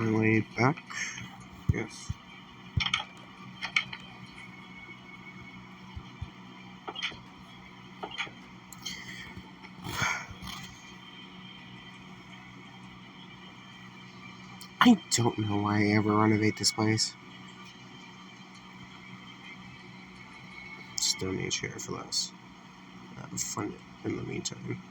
my way back. Yes. I don't know why I ever renovate this place. Just donate share for less. Have fun in the meantime.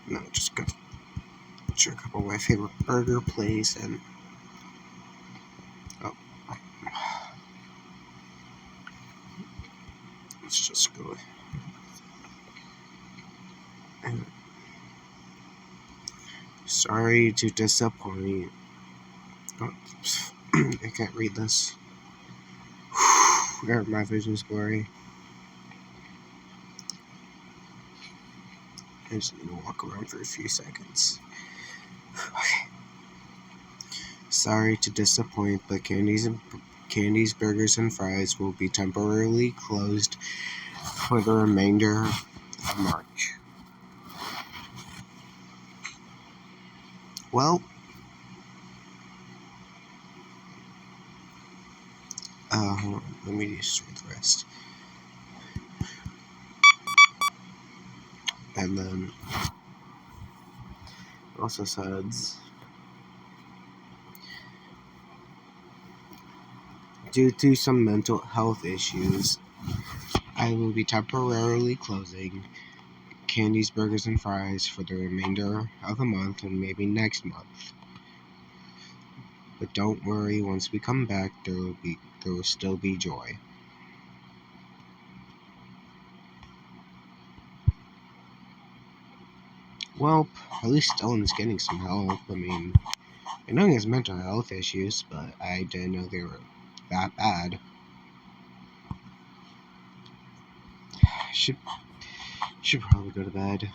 No, just go check up on my favorite burger place and let's just go. And sorry to disappoint. Oh, I can't read this. My vision's blurry. I just need to walk around for a few seconds. Okay. Sorry to disappoint, but Candy's Burgers and Fries will be temporarily closed for the remainder of March. Well, hold on. Let me just read the rest. And then also says, due to some mental health issues, I will be temporarily closing Candy's Burgers and Fries for the remainder of the month and maybe next month. But don't worry, once we come back, there will still be joy. Well, at least Dylan's getting some help. I mean, I know he has mental health issues, but I didn't know they were that bad. I should probably go to bed.